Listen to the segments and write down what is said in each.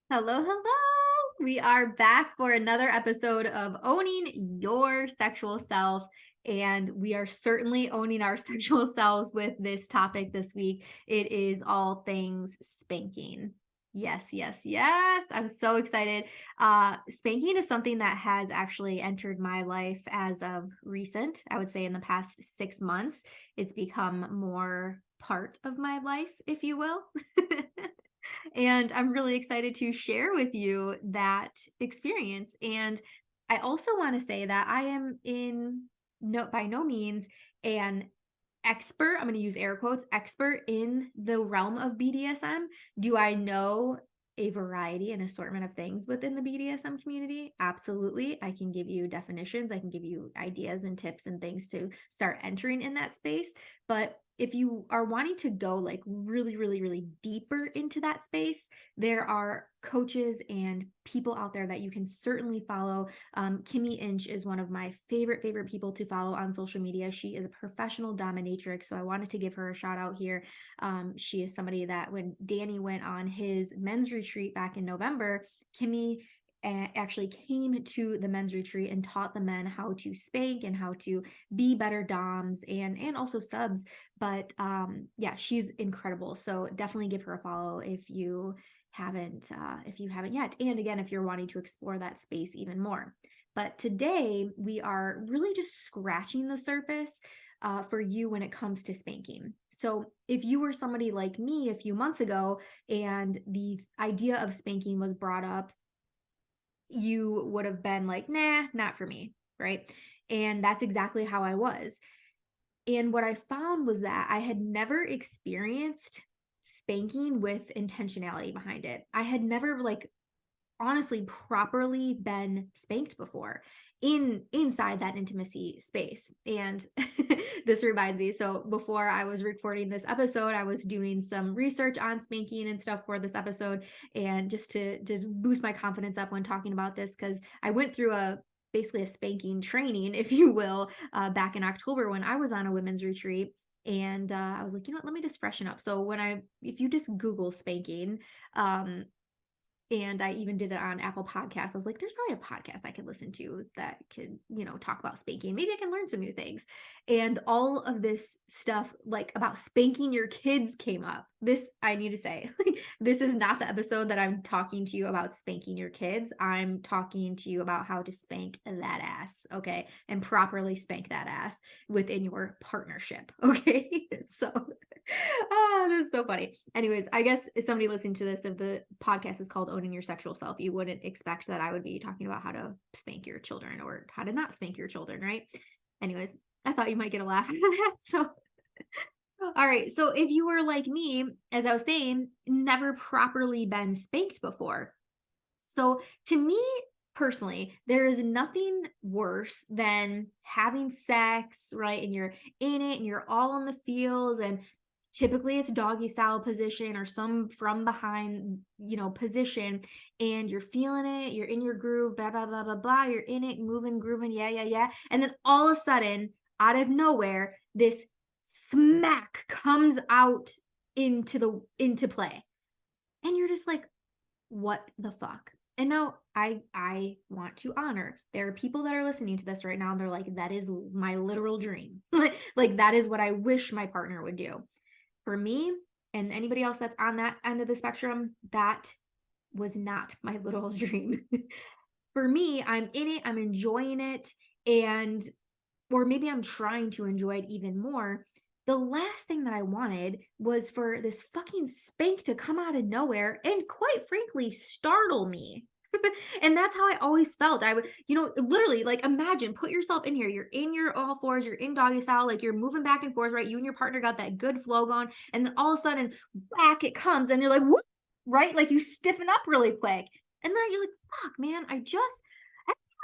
Hello, hello. We are back for another episode of Owning Your Sexual Self. And we are certainly owning our sexual selves with this topic this week. It is all things spanking. Yes, yes, yes. I'm so excited. Spanking is something that has actually entered my life as of recent. I would say in the past 6 months, it's become more part of my life, if you will. And I'm really excited to share with you that experience. And I also want to say that I am by no means an expert. I'm going to use air quotes, expert in the realm of BDSM. Do I know a variety and assortment of things within the BDSM community? Absolutely. I can give you definitions, I can give you ideas and tips and things to start entering in that space. But if you are wanting to go like really, really, really deeper into that space, there are coaches and people out there that you can certainly follow. Kimmy Inch is one of my favorite people to follow on social media. She is a professional dominatrix, so I wanted to give her a shout out here. She is somebody that when Danny went on his men's retreat back in November, Kimmy actually came to the men's retreat and taught the men how to spank and how to be better doms and also subs. But yeah, she's incredible, so definitely give her a follow if you haven't yet, and again, if you're wanting to explore that space even more. But today we are really just scratching the surface for you when it comes to spanking. So if you were somebody like me a few months ago and the idea of spanking was brought up, you would have been like, nah, not for me, right? And that's exactly how I was. And what I found was that I had never experienced spanking with intentionality behind it. I had never honestly properly been spanked before inside that intimacy space. And this reminds me, so before I was recording this episode, I was doing some research on spanking and stuff for this episode, and just to boost my confidence up when talking about this, because I went through a basically a spanking training, if you will, back in October when I was on a women's retreat. And I was like, you know what, let me just freshen up. So if you just Google spanking, um, and I even did it on Apple Podcasts. I was like, there's probably a podcast I could listen to that could, talk about spanking. Maybe I can learn some new things. And all of this stuff, like about spanking your kids, came up. This, I need to say, like, this is not the episode that I'm talking to you about spanking your kids. I'm talking to you about how to spank that ass, okay? And properly spank that ass within your partnership, okay? So this is so funny. Anyways, I guess if somebody listening to this, if the podcast is called Owning Your Sexual Self, you wouldn't expect that I would be talking about how to spank your children or how to not spank your children, right? Anyways, I thought you might get a laugh out of that. So, all right. So, if you were like me, as I was saying, never properly been spanked before. So, to me personally, there is nothing worse than having sex, right? And you're in it and you're all in the feels, and typically it's doggy style position or some from behind, position, and you're feeling it, you're in your groove, blah, blah, blah, blah, blah. You're in it, moving, grooving, yeah, yeah, yeah. And then all of a sudden, out of nowhere, this smack comes out into play. And you're just like, what the fuck? And now I want to honor. There are people that are listening to this right now and they're like, that is my literal dream. Like that is what I wish my partner would do. For me and anybody else that's on that end of the spectrum, that was not my literal dream. For me, I'm in it, I'm enjoying it, and or maybe I'm trying to enjoy it even more. The last thing that I wanted was for this fucking spank to come out of nowhere and quite frankly startle me. And that's how I always felt. I would, literally like imagine, put yourself in here. You're in your all fours, you're in doggy style, like you're moving back and forth, right? You and your partner got that good flow going. And then all of a sudden, back it comes, and you're like, what? Right? Like you stiffen up really quick. And then you're like, fuck, man,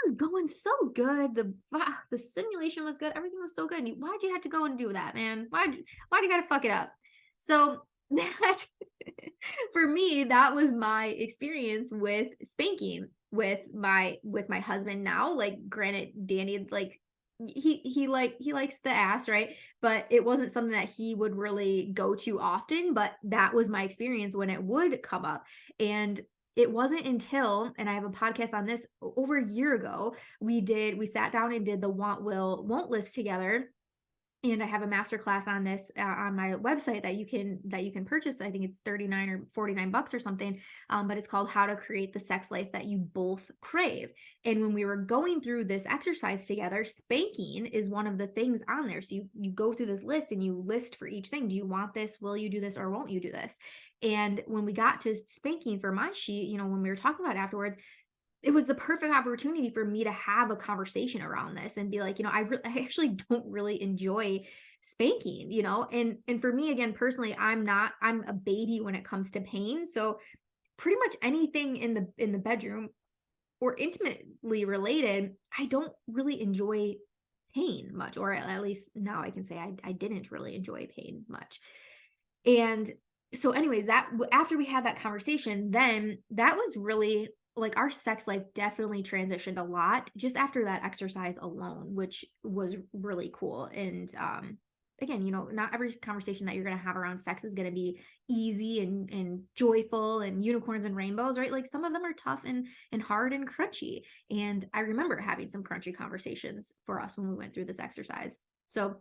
was going so good. The simulation was good. Everything was so good. Why'd you have to go and do that, man? Why'd you gotta fuck it up? So that for me, that was my experience with spanking with my husband now. Like, granted, Danny, like he likes the ass, right? But it wasn't something that he would really go to often. But that was my experience when it would come up. And it wasn't until, and I have a podcast on this over a year ago, we sat down and did the want, will, won't list together. And I have a masterclass on this on my website that you can purchase. I think it's 39 or 49 bucks or something. But it's called How to Create the Sex Life That You Both Crave. And when we were going through this exercise together, spanking is one of the things on there. So you go through this list and you list for each thing. Do you want this? Will you do this, or won't you do this? And when we got to spanking for my sheet, when we were talking about it afterwards, it was the perfect opportunity for me to have a conversation around this and be like, I actually don't really enjoy spanking, and for me, again, personally, I'm a baby when it comes to pain. So pretty much anything in the bedroom or intimately related, I don't really enjoy pain much, or at least now I can say I didn't really enjoy pain much. And so anyways, that after we had that conversation, then that was really like our sex life definitely transitioned a lot just after that exercise alone, which was really cool. And again, not every conversation that you're going to have around sex is going to be easy and joyful and unicorns and rainbows, right? Like some of them are tough and hard and crunchy. And I remember having some crunchy conversations for us when we went through this exercise. So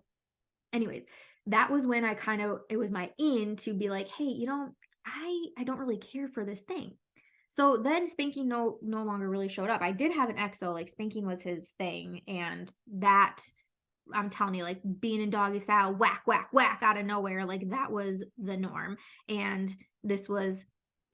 anyways, that was when it was my in to be like, hey, I don't really care for this thing. So then spanking no longer really showed up. I did have an ex though, like spanking was his thing, and that, I'm telling you, like being in doggy style, whack, whack, whack out of nowhere, like that was the norm. And this was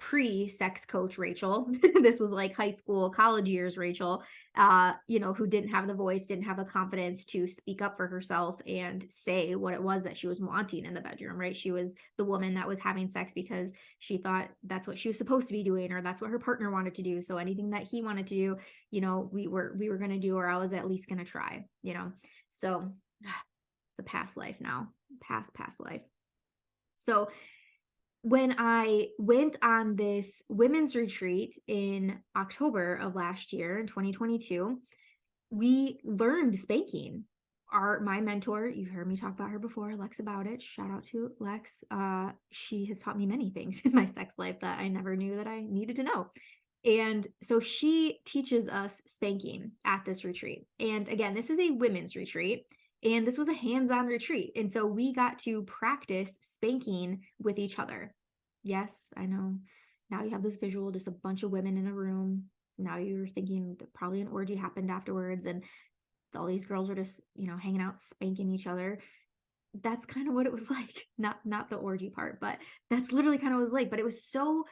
pre-sex coach Rachel. This was like high school, college years Rachel, who didn't have the voice, didn't have the confidence to speak up for herself and say what it was that she was wanting in the bedroom, right? She was the woman that was having sex because she thought that's what she was supposed to be doing, or that's what her partner wanted to do. So anything that he wanted to do, we were going to do, or I was at least going to try, So it's a past life now, past life. So when I went on this women's retreat in October of last year in 2022, we learned spanking. My mentor, you heard me talk about her before, Lex About It. Shout out to Lex. She has taught me many things in my sex life that I never knew that I needed to know. And so she teaches us spanking at this retreat. And again, this is a women's retreat. And this was a hands-on retreat. And so we got to practice spanking with each other. Yes, I know. Now you have this visual, just a bunch of women in a room. Now you're thinking that probably an orgy happened afterwards, and all these girls are just, hanging out, spanking each other. That's kind of what it was like. Not the orgy part, but that's literally kind of what it was like. But it was so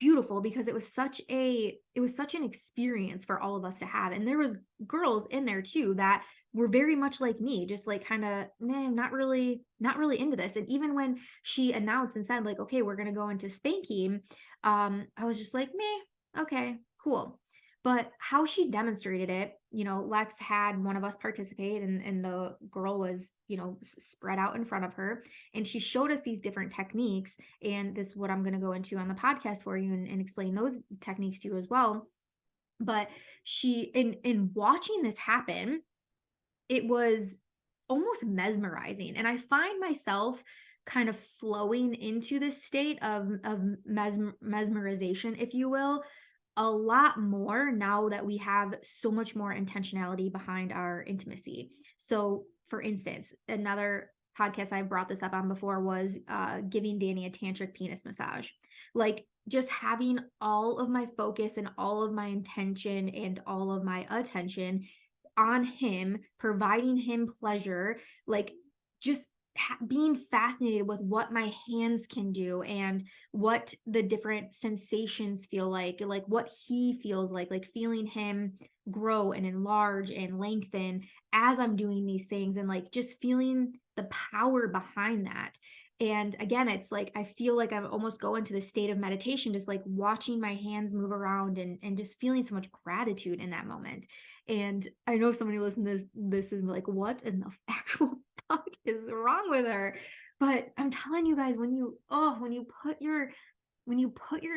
beautiful because it was such an experience for all of us to have. And there was girls in there too that were very much like me, just like kind of not really into this. And even when she announced and said like, okay, we're gonna go into spanking, I was just like, meh, okay, cool. But how she demonstrated it, Lex had one of us participate, and the girl was, spread out in front of her, and she showed us these different techniques. And this is what I'm going to go into on the podcast for you and explain those techniques to you as well. But she, in watching this happen, it was almost mesmerizing. And I find myself kind of flowing into this state of mesmerization, if you will, a lot more now that we have so much more intentionality behind our intimacy. So, for instance, another podcast I brought this up on before was giving Danny a tantric penis massage. Like just having all of my focus and all of my intention and all of my attention on him, providing him pleasure, like just being fascinated with what my hands can do and what the different sensations feel like what he feels like feeling him grow and enlarge and lengthen as I'm doing these things, and like just feeling the power behind that. And again, it's like I feel like I'm almost going to the state of meditation, just like watching my hands move around and just feeling so much gratitude in that moment. And I know somebody listening to this is like, what in the actual fuck is wrong with her? But I'm telling you guys, when you put your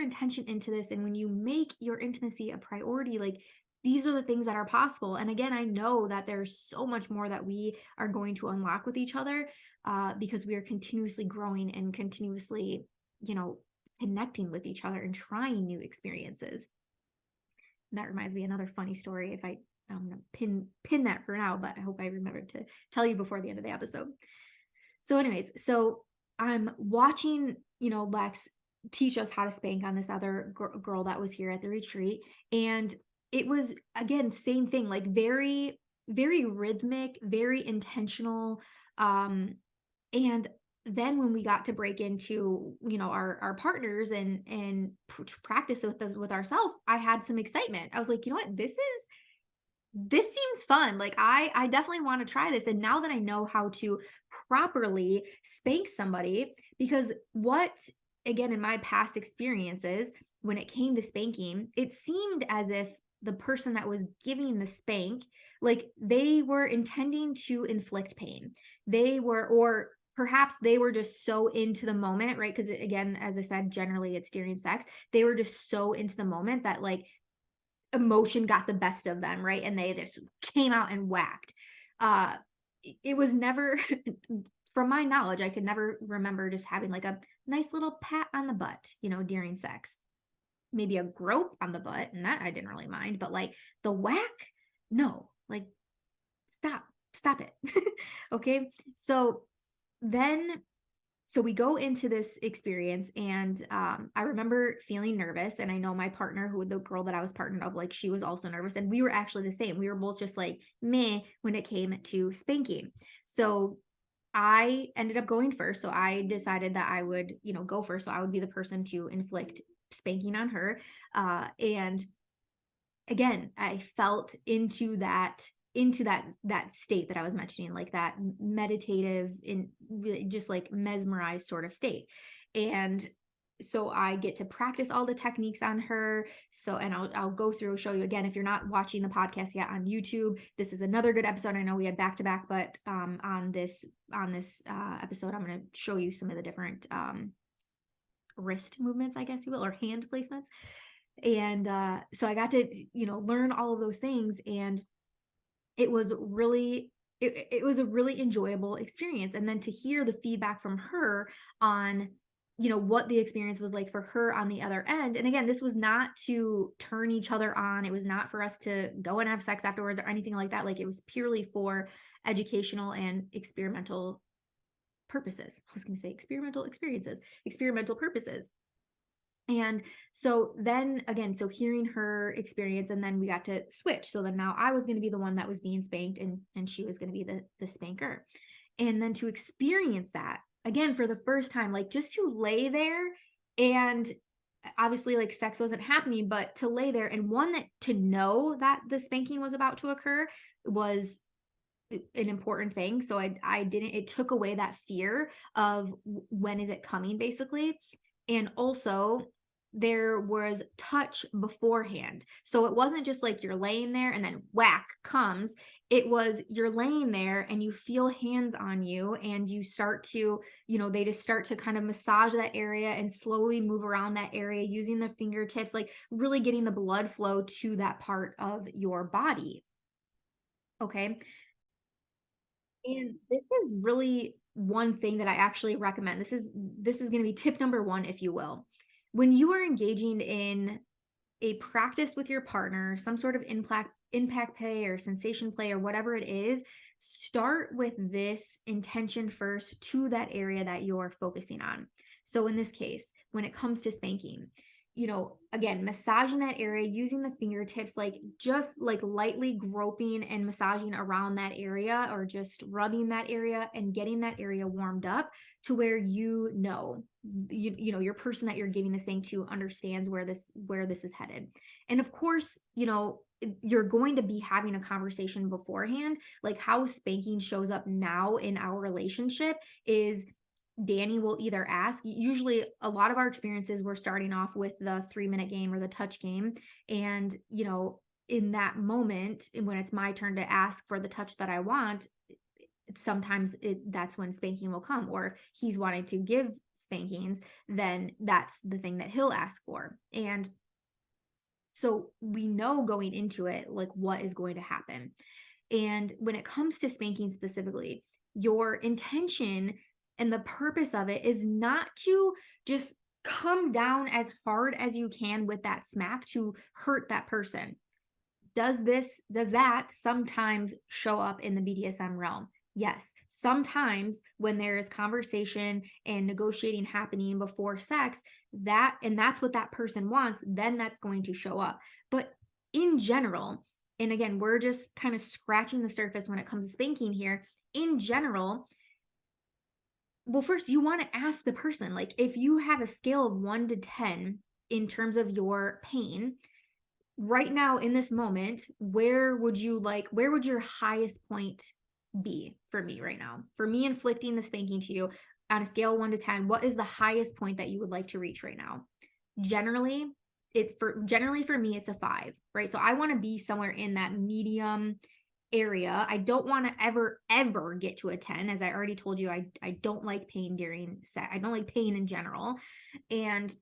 intention into this, and when you make your intimacy a priority, like these are the things that are possible. And again, I know that there's so much more that we are going to unlock with each other, because we are continuously growing and continuously, connecting with each other and trying new experiences. And that reminds me of another funny story. I'm gonna pin that for now, but I hope I remember to tell you before the end of the episode. So, anyways, so I'm watching, Lex teach us how to spank on this other girl that was here at the retreat. And it was, again, same thing, like very, very rhythmic, very intentional. And then when we got to break into, our partners and practice with ourselves, I had some excitement. I was like, you know what, this seems fun. Like I definitely want to try this. And now that I know how to properly spank somebody, because again, in my past experiences, when it came to spanking, it seemed as if the person that was giving the spank, like they were intending to inflict pain. Or perhaps they were just so into the moment, right? Because again, as I said, generally it's during sex. They were just so into the moment that like emotion got the best of them, right? And they just came out and whacked. It was never, from my knowledge, I could never remember just having like a nice little pat on the butt, during sex. Maybe a grope on the butt, and that I didn't really mind, but like the whack, no, like stop it. Okay. Then so we go into this experience, and I remember feeling nervous, and I know my partner, the girl that I was partnered up, like she was also nervous, and we were actually the same. We were both just like meh when it came to spanking. So I ended up going first. So I decided that I would, go first. So I would be the person to inflict spanking on her. And again, I felt into that state that I was mentioning, like that meditative and really just like mesmerized sort of state. And so I get to practice all the techniques on her. So, and I'll go through, show you again, if you're not watching the podcast yet on YouTube, this is another good episode. I know we had back to back, but on this episode, I'm going to show you some of the different wrist movements, I guess you will, or hand placements. And so I got to, learn all of those things. And it was really it was a really enjoyable experience. And then to hear the feedback from her on what the experience was like for her on the other end. And again, this was not to turn each other on. It was not for us to go and have sex afterwards or anything like that. Like it was purely for educational and experimental purposes. I was going to say experimental purposes. And so then again, so hearing her experience, and then we got to switch. So then now I was going to be the one that was being spanked, and she was going to be the spanker. And then to experience that again for the first time, like just to lay there, and obviously like sex wasn't happening, but to lay there and to know that the spanking was about to occur was an important thing. So I didn't, it took away that fear of when is it coming, basically. And also there was touch beforehand. So it wasn't just like you're laying there and then whack comes. It was you're laying there and you feel hands on you, and you start to, they just start to kind of massage that area and slowly move around that area using the fingertips, like really getting the blood flow to that part of your body. Okay. And this is really one thing that I actually recommend. This is going to be tip number one, if you will. When you are engaging in a practice with your partner, some sort of impact play or sensation play or whatever it is, start with this intention first to that area that you're focusing on. So in this case, when it comes to spanking, again, massaging that area using the fingertips, like just like lightly groping and massaging around that area, or just rubbing that area and getting that area warmed up to where your person that you're giving this thing to understands where this is headed. And of course, you're going to be having a conversation beforehand. Like how spanking shows up now in our relationship is Danny will either ask, usually a lot of our experiences, we're starting off with the 3-minute game or the touch game. And, in that moment, when it's my turn to ask for the touch that I want, sometimes that's when spanking will come. Or if he's wanting to give spankings, then that's the thing that he'll ask for. And so we know going into it, like what is going to happen. And when it comes to spanking specifically, your intention and the purpose of it is not to just come down as hard as you can with that smack to hurt that person. Does that sometimes show up in the BDSM realm? Yes. Sometimes when there is conversation and negotiating happening before sex, that's what that person wants, then that's going to show up. But in general, and again, we're just kind of scratching the surface when it comes to spanking here. In general, well, first you want to ask the person, like if you have a scale of 1 to 10 in terms of your pain, right now in this moment, where would your highest point be for me right now? For me inflicting the spanking to you on a scale of 1 to 10, what is the highest point that you would like to reach right now? Generally, generally for me it's a 5, right? So I want to be somewhere in that medium area. I don't want to ever get to a 10. As I already told you, I don't like pain during sex. I don't like pain in general. And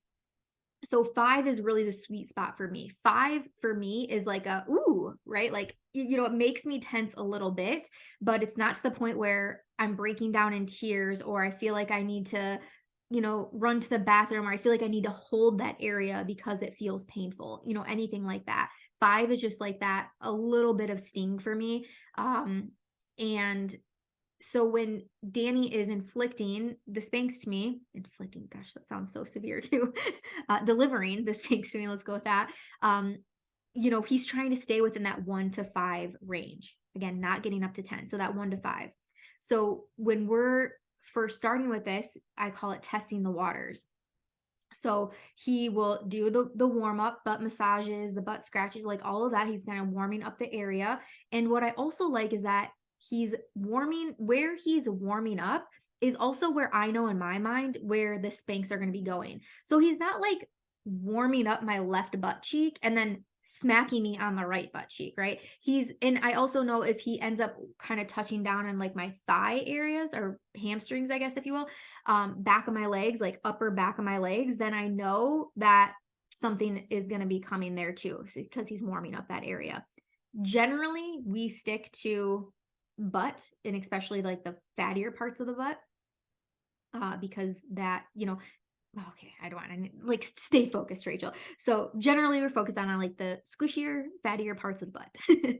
so 5 is really the sweet spot for me. 5 for me is like a ooh, right? Like, it makes me tense a little bit, but it's not to the point where I'm breaking down in tears or I feel like I need to, run to the bathroom, or I feel like I need to hold that area because it feels painful, anything like that. 5 is just like that, a little bit of sting for me. And so when Danny is inflicting the spanks to me, inflicting, gosh, that sounds so severe too. Delivering the spanks to me, let's go with that. He's trying to stay within that 1 to 5 range. Again, not getting up to 10. So that 1 to 5. So when we're first starting with this, I call it testing the waters. So he will do the warm up, butt massages, the butt scratches, like all of that. He's kind of warming up the area. And what I also like is that he's warming up is also where I know in my mind where the spanks are going to be going. So he's not like warming up my left butt cheek and then smacking me on the right butt cheek, right? And I also know if he ends up kind of touching down on like my thigh areas or hamstrings, I guess, if you will, back of my legs, like upper back of my legs, then I know that something is going to be coming there too, because he's warming up that area. Generally, we stick to butt, and especially like the fattier parts of the butt, because that, okay, I don't want to like stay focused, Rachel. So generally we're focused on like the squishier, fattier parts of the butt.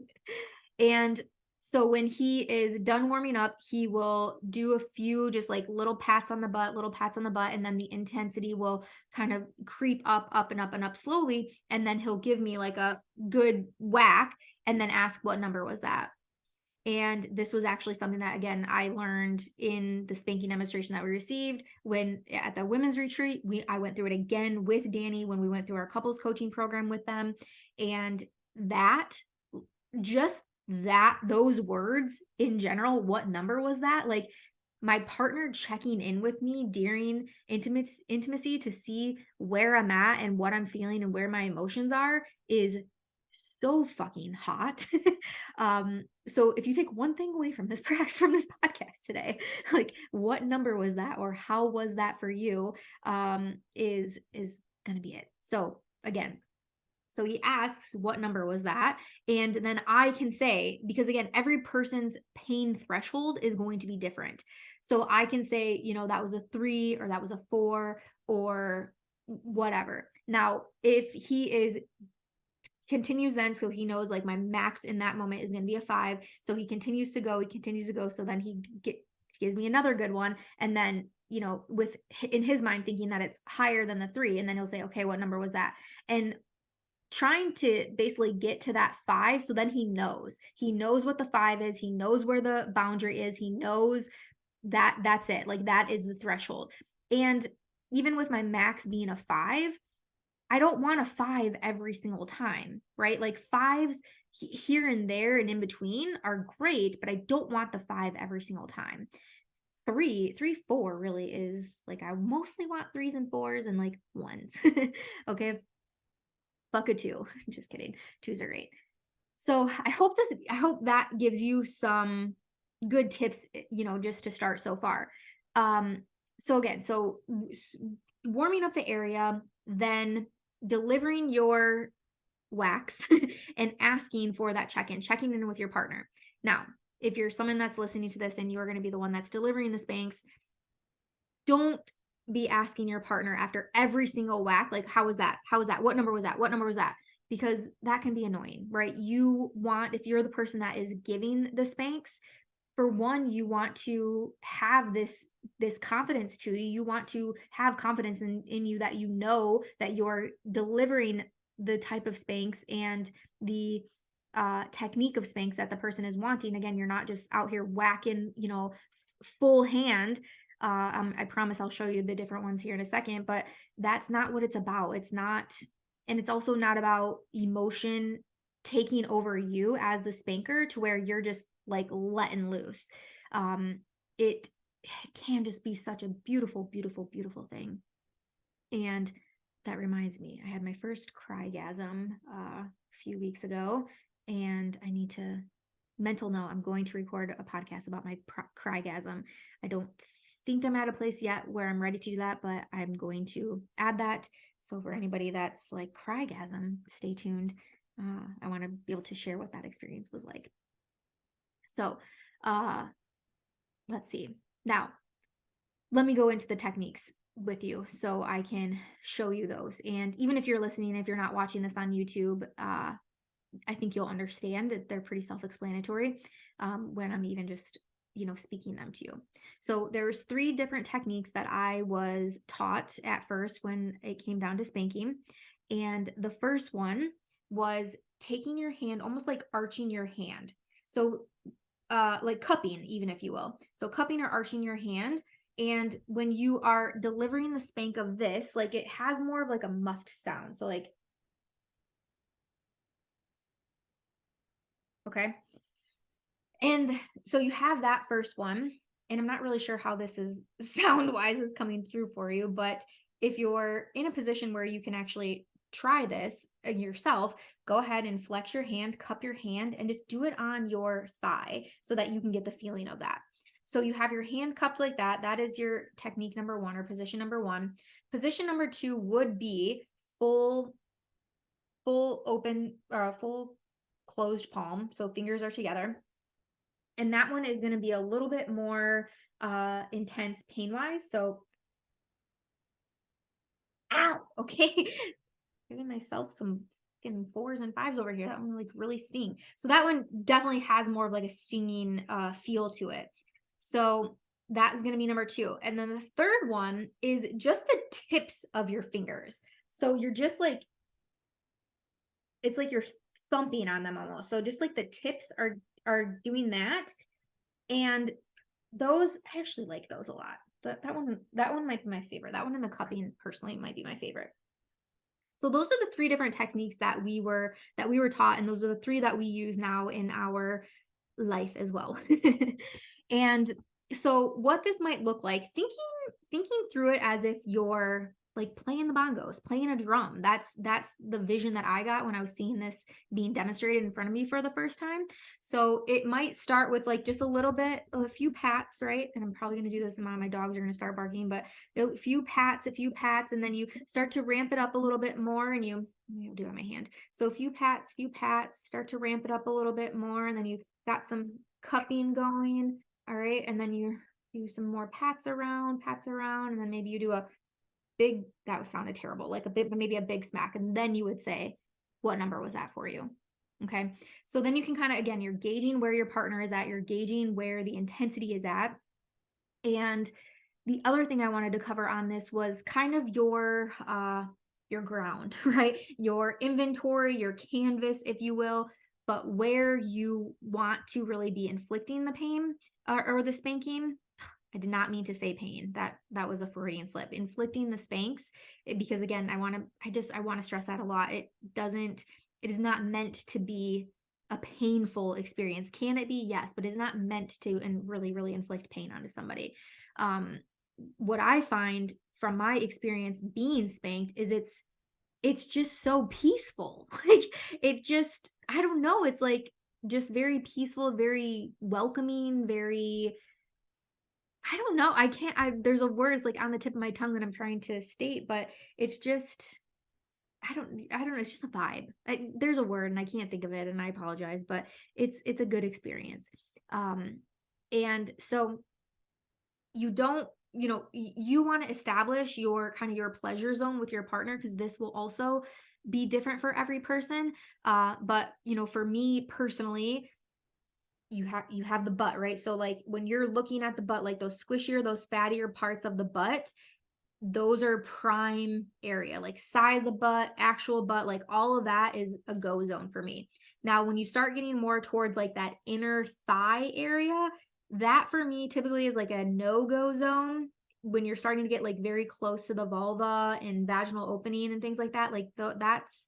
And so when he is done warming up, he will do a few just like little pats on the butt, and then the intensity will kind of creep up and up and up slowly. And then he'll give me like a good whack and then ask what number was that. And this was actually something that, again, I learned in the spanking demonstration that we received when at the women's retreat. I went through it again with Danny when we went through our couples coaching program with them. And those words in general, what number was that? Like my partner checking in with me during intimacy to see where I'm at and what I'm feeling and where my emotions are is so fucking hot. So if you take one thing away from this podcast today, like what number was that or how was that for you, is going to be it. So again, so he asks what number was that, and then I can say, because again, every person's pain threshold is going to be different. So I can say, that was a 3 or that was a 4 or whatever. Now, if he continues then, so he knows like my max in that moment is going to be a 5, so he continues to go, so then he gives me another good one, and then with in his mind thinking that it's higher than the 3, and then he'll say, okay, what number was that? And trying to basically get to that 5, so then he knows what the 5 is, he knows where the boundary is, he knows that that's it, like that is the threshold. And even with my max being a 5, I don't want a 5 every single time, right? Like 5s here and there and in between are great, but I don't want the 5 every single time. 3, 4 really is like, I mostly want 3s and 4s and like 1s. Okay. Fuck a 2. Just kidding. 2s are great. So I hope that gives you some good tips, just to start so far. So again, warming up the area, then delivering your wax and asking for that checking in with your partner. Now, if you're someone that's listening to this and you're going to be the one that's delivering the spanks, don't be asking your partner after every single whack, like, how was that? How was that? What number was that? What number was that? Because that can be annoying, right? You want, if you're the person that is giving the spanks, for one, you want to have this confidence to you. You want to have confidence in you, that you know that you're delivering the type of spanks and the technique of spanks that the person is wanting. Again, you're not just out here whacking, full hand. I promise I'll show you the different ones here in a second, but that's not what it's about. It's not, and it's also not about emotion taking over you as the spanker to where you're just like letting loose. Um, it can just be such a beautiful, beautiful, beautiful thing. And that reminds me, I had my first crygasm a few weeks ago, and I need to mental note, I'm going to record a podcast about my crygasm. I don't think I'm at a place yet where I'm ready to do that, but I'm going to add that. So for anybody that's like crygasm, stay tuned. I want to be able to share what that experience was like. So let's see. Now, let me go into the techniques with you so I can show you those. And even if you're listening, if you're not watching this on YouTube, I think you'll understand that they're pretty self-explanatory when I'm even just, speaking them to you. So there's 3 different techniques that I was taught at first when it came down to spanking. And the first one was taking your hand, almost like arching your hand. So like cupping, even, if you will. So cupping or arching your hand. And when you are delivering the spank of this, like, it has more of like a muffed sound. So like, okay. And so you have that first one, and I'm not really sure how this is sound wise is coming through for you, but if you're in a position where you can actually try this yourself, go ahead and flex your hand, cup your hand, and just do it on your thigh so that you can get the feeling of that. So you have your hand cupped like that. That is your technique number 1, or position number 1. Position number 2 would be full open, or full closed palm. So fingers are together. And that one is going to be a little bit more intense pain wise. So, ow, okay. Giving myself some fucking 4s and 5s over here. That one like really sting. So that one definitely has more of like a stinging feel to it. So that is going to be number 2. And then the third one is just the tips of your fingers. So you're just like, it's like you're thumping on them almost. So just like the tips are doing that. And those, I actually like those a lot. That one might be my favorite. That one in the cupping personally might be my favorite. So those are the 3 different techniques that we were taught, and those are the 3 that we use now in our life as well. And so what this might look like, thinking through it as if you're like playing the bongos, playing a drum. That's the vision that I got when I was seeing this being demonstrated in front of me for the first time. So it might start with like just a few pats, right? And I'm probably going to do this, and my dogs are going to start barking, but a few pats, and then you start to ramp it up a little bit more, and I'll do it on my hand. So a few pats, start to ramp it up a little bit more, and then you got some cupping going. All right. And then you do some more pats around, and then maybe you do a big, that sounded terrible, like a bit, maybe a big smack. And then you would say, what number was that for you? Okay. So then you can kind of, again, you're gauging where your partner is at, you're gauging where the intensity is at. And the other thing I wanted to cover on this was kind of your ground, right? Your inventory, your canvas, if you will, but where you want to really be inflicting the pain or the spanking. I did not mean to say pain. That was a Freudian slip. Inflicting the spanks, because again, I want to stress that a lot. It is not meant to be a painful experience. Can it be? Yes, but it's not meant to and really, really inflict pain onto somebody. What I find from my experience being spanked is it's just so peaceful. Like, it just, I don't know, it's like just very peaceful, very welcoming, very, I don't know. There's a word, it's like on the tip of my tongue that I'm trying to state, but it's just, I don't know. It's just a vibe. There's a word and I can't think of it, and I apologize, but it's a good experience. And so you don't you want to establish your kind of your pleasure zone with your partner, because this will also be different for every person. But for me personally, you have the butt, right? So like when you're looking at the butt, like those squishier, those fattier parts of the butt, those are prime area, like side of the butt, actual butt, like all of that is a go zone for me. Now, when you start getting more towards like that inner thigh area, that for me typically is like a no-go zone. When you're starting to get like very close to the vulva and vaginal opening and things like that, like that's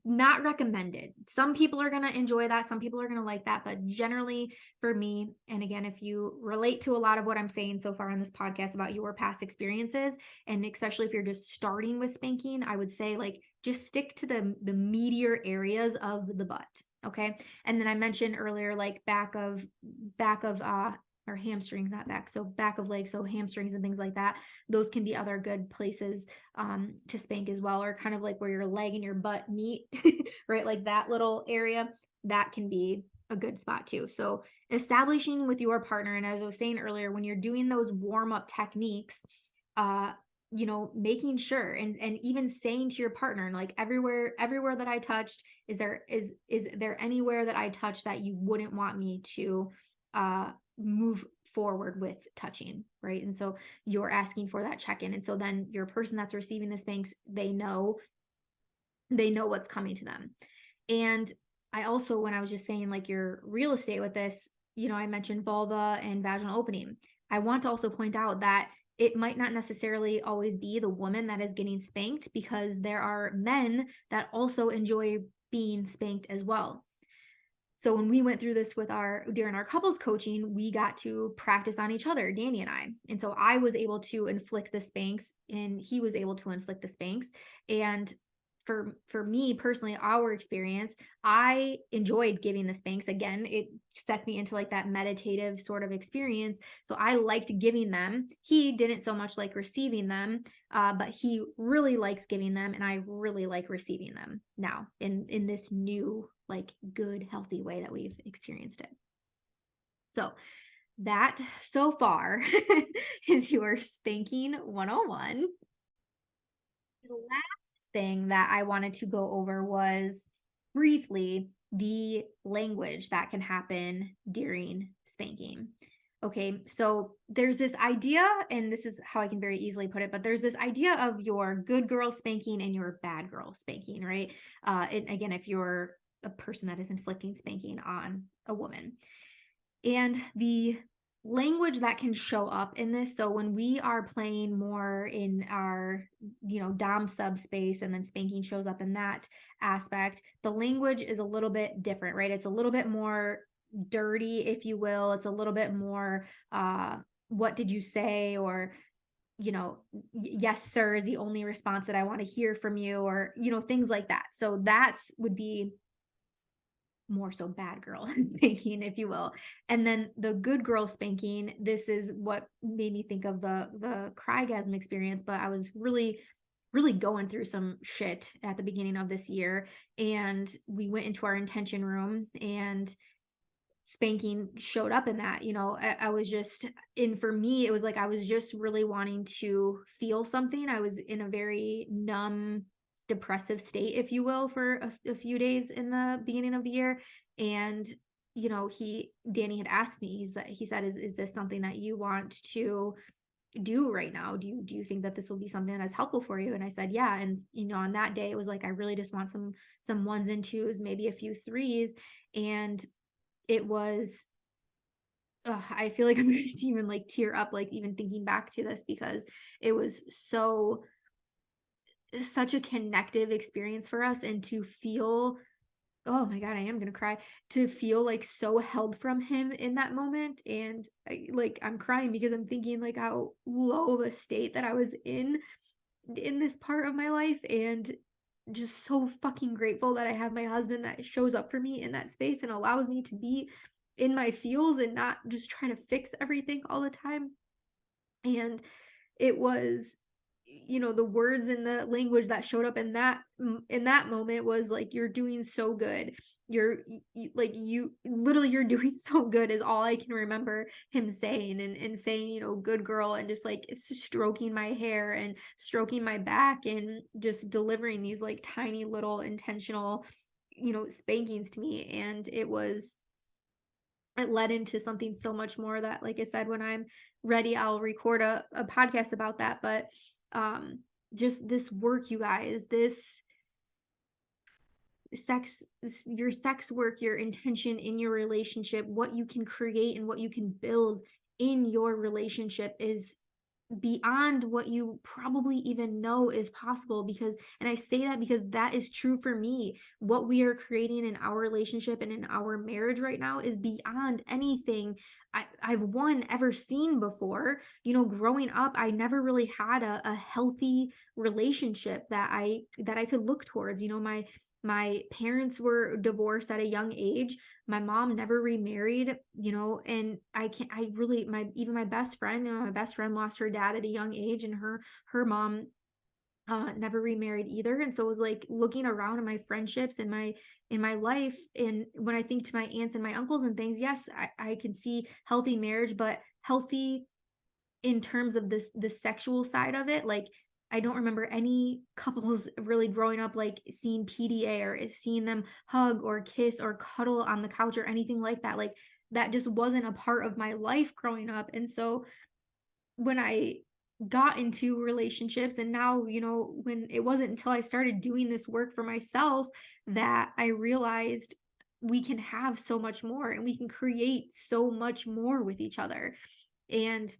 not recommended. Some people are going to enjoy that. Some people are going to like that. But generally, for me, and again, if you relate to a lot of what I'm saying so far in this podcast about your past experiences, and especially if you're just starting with spanking, I would say like just stick to the meatier areas of the butt. Okay. And then I mentioned earlier, like back of or hamstrings, not back. So back of legs, so hamstrings and things like that. Those can be other good places to spank as well, or kind of like where your leg and your butt meet, right? Like that little area, that can be a good spot too. So establishing with your partner, and as I was saying earlier, when you're doing those warm up techniques, making sure and even saying to your partner, like everywhere that I touched, is there anywhere that I touched that you wouldn't want me to move forward with touching, right? And so you're asking for that check-in, and so then your person that's receiving the spanks, they know what's coming to them. And I also, when I was just saying like your real estate with this, I mentioned vulva and vaginal opening. I want to also point out that it might not necessarily always be the woman that is getting spanked, because there are men that also enjoy being spanked as well. So when we went through this during our couples coaching, we got to practice on each other, Danny and I. And so I was able to inflict the spanks and he was able to inflict the spanks. And for me personally, our experience, I enjoyed giving the spanks. Again, it sets me into like that meditative sort of experience. So I liked giving them. He didn't so much like receiving them, but he really likes giving them, and I really like receiving them now in this new, like, good, healthy way that we've experienced it. So that so far is your spanking 101. The last thing that I wanted to go over was briefly the language that can happen during spanking. Okay, so there's this idea, and this is how I can very easily put it, but there's this idea of your good girl spanking and your bad girl spanking, right? And again, if you're a person that is inflicting spanking on a woman. And the language that can show up in this, so when we are playing more in our dom sub space, and then spanking shows up in that aspect, the language is a little bit different, right? It's a little bit more dirty, if you will. It's a little bit more what did you say, or yes sir is the only response that I want to hear from you, or things like that. So that's would be more so bad girl spanking, if you will. And then the good girl spanking, this is what made me think of the crygasm experience. But I was really going through some shit at the beginning of this year, and we went into our intention room, and spanking showed up in that. I was just for me, it was like I was just really wanting to feel something. I was in a very numb, depressive state, if you will, for a few days in the beginning of the year. And Danny had asked me, he said, is this something that you want to do right now? Do you think that this will be something that is helpful for you? And I said, yeah. And on that day, it was like I really just want some ones and twos, maybe a few threes. And it was I feel like I'm going to even like tear up, like even thinking back to this, because it was such a connective experience for us. And to feel, oh my God, I am going to cry, to feel like so held from him in that moment. And I'm crying because I'm thinking like how low of a state that I was in this part of my life, and just so fucking grateful that I have my husband that shows up for me in that space and allows me to be in my feels and not just trying to fix everything all the time. And it was the words and the language that showed up in that moment was like, "You're doing so good. Like, you literally, you're doing so good," is all I can remember him saying, and saying, "Good girl," and just like stroking my hair and stroking my back and just delivering these like tiny little intentional, spankings to me. And it led into something so much more that, like I said, when I'm ready, I'll record a podcast about that. But um just this work, you guys, this your sex work, your intention in your relationship, what you can create and what you can build in your relationship is beyond what you probably even know is possible. Because, and I say that because that is true for me, what we are creating in our relationship and in our marriage right now is beyond anything I've ever seen before. Growing up, I never really had a healthy relationship that I could look towards. My parents were divorced at a young age. My mom never remarried, and I really, even my best friend, my best friend lost her dad at a young age, and her mom never remarried either. And so it was like looking around in my friendships and in my life, and when I think to my aunts and my uncles and things, yes, I can see healthy marriage, but healthy in terms of the sexual side of it. Like, I don't remember any couples really growing up like seeing PDA or seeing them hug or kiss or cuddle on the couch or anything like that. Like, that just wasn't a part of my life growing up. And so when I got into relationships, and now, when it wasn't until I started doing this work for myself that I realized we can have so much more and we can create so much more with each other. And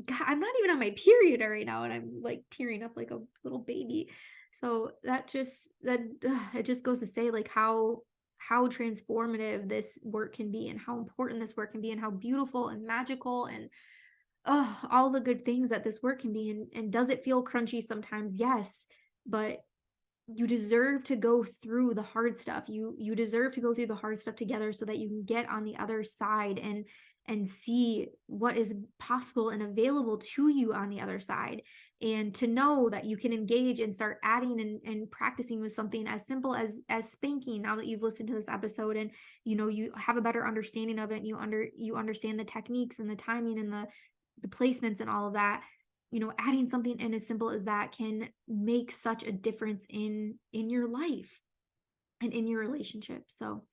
God, I'm not even on my period right now, and I'm like tearing up like a little baby. So it just goes to say like how transformative this work can be, and how important this work can be, and how beautiful and magical, and all the good things that this work can be. And does it feel crunchy sometimes? Yes, but you deserve to go through the hard stuff. You deserve to go through the hard stuff together so that you can get on the other side and see what is possible and available to you on the other side, and to know that you can engage and start adding and practicing with something as simple as spanking, now that you've listened to this episode, and you have a better understanding of it, and you understand the techniques and the timing and the placements and all of that. Adding something in as simple as that can make such a difference in your life and in your relationship. So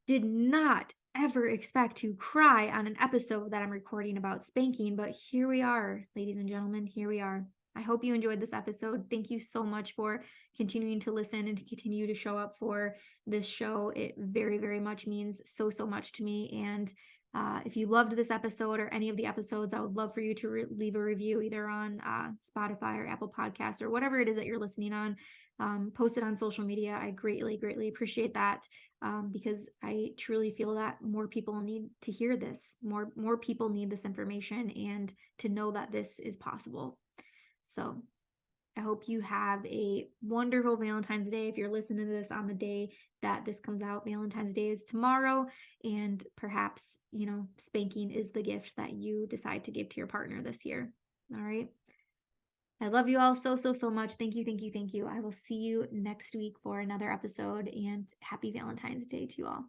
did not ever expect to cry on an episode that I'm recording about spanking, but here we are, ladies and gentlemen, here we are. I hope you enjoyed this episode. Thank you so much for continuing to listen and to continue to show up for this show. It very, very much means so, so much to me. And if you loved this episode or any of the episodes, I would love for you to leave a review either on Spotify or Apple Podcasts or whatever it is that you're listening on. Post it on social media. I greatly, greatly appreciate that, because I truly feel that more people need to hear this. More people need this information, and to know that this is possible. So I hope you have a wonderful Valentine's Day. If you're listening to this on the day that this comes out, Valentine's Day is tomorrow. And perhaps, spanking is the gift that you decide to give to your partner this year. All right. I love you all so, so, so much. Thank you, thank you, thank you. I will see you next week for another episode, and happy Valentine's Day to you all.